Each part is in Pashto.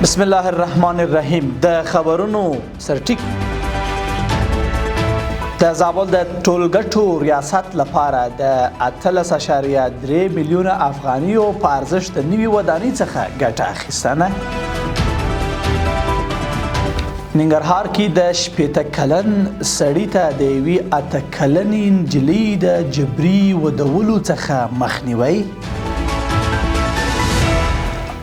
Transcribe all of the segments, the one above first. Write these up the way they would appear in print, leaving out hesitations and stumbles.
بسم الله الرحمن الرحیم. د خبرونو سرټیک د زابل د ټولګټو ریاست لپاره د 18.3 میلیونه افغانیو په ارزښت د نوي ودانۍ څخه ګټه اخیستنه. ننګرهار کې د 80 کلن سړي ته د یوې 8 کلنې نجلۍ د جبري ودولو څخه مخنیوی.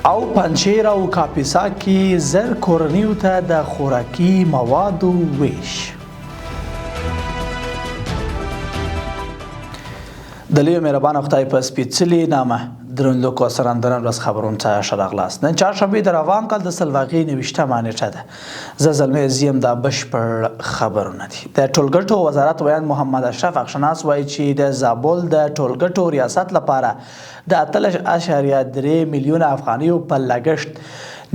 او پنجشیر او کاپیسا کې زر کورنیو ته د خوراکي موادو ویش. د لوی مهربان خدای په سپېڅلي نامه درنو کو سرندرن ورځ خبرون ته شراغلاست. نن چهارشنبه د روان کال د سلواغې 29مه نیټه ده. زه زلمې زیم د بشپړ خبرونه دي. د ټولګټو وزارت ویان محمد اشرف اخشناس وایي چې د زابل د ټولګټو ریاست لپاره د 18.3 میلیونه افغانیو په لګښت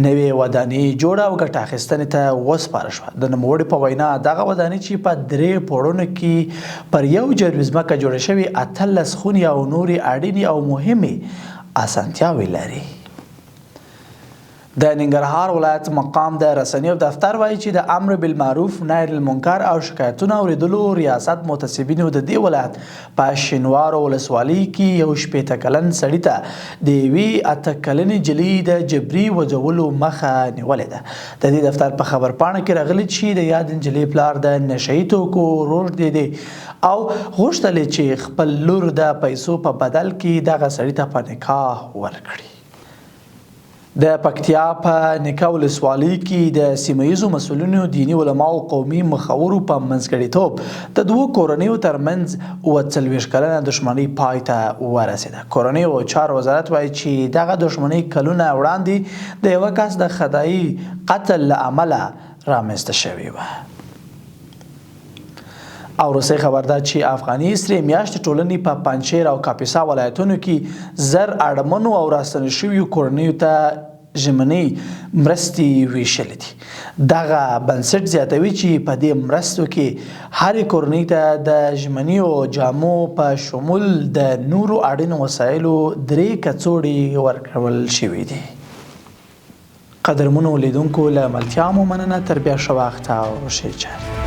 نوې ودانۍ جوړه او ګټه اخیستنې ته وسپارل شوه. د نوموړي په وینا دغه ودانۍ چې په 3 پوړونو کې پر یو جرم ځمکه جوړه شوې 18 خونې او نورې اړینې او مهمې اسانتیاوې لري. د ننګرهار ولایت مقام د رسنیو دفتر وایي چې د امر بالمعروف نهی المنکر او شکایتونو اوریدلو ریاست متصبینو د دې ولایت په شینوارو ولسوالۍ کې یو 80 کلن سړي ته د یوې 8 کلنې نجلۍ د جبري وژلو مخه نیولې ده. د دې دفتر په خبرپاڼه کې راغلي چې د یاد نجلۍ پلار د نشهیي توکو روږدی دی او غوښتل چې خپل لور د پیسو په بدل کې دغه سړي ته په نکاح ورکړي. د پکتیا په نکه ولسوالۍ کې د سیمهیزو مسؤلینو، دیني علماو او قومي مخورو په منځګړیتوب د 2 کورنیو ترمنځ 40 کلنه دښمنۍ پای ته ورسېده. کورنۍ او چارو وزارت وایي چې دغه دښمنۍ کلونه وړاندې د یوه کس د خدایي قتل له امله رامنځته شوې وه. او روسي خبر ده چې افغاني سرې میاشتې ټولنې په پنجشیر او کاپیسا ولایتونو کې زر اړمنو او راستنې شویو کورنیو ته ژمنۍ مرستې ویشلې دي. دغه بنسټ زیاتوي چې په دې مرستو کې هرې کورنۍ ته د ژمنیو جامو په شمول د نورو اړینو وسایلو 3 کڅوړې ورکړل شوي دي. قدرمنو لیدونکو له ملتیا مو مننه. تر بیا ښه وخت او ښې چارې.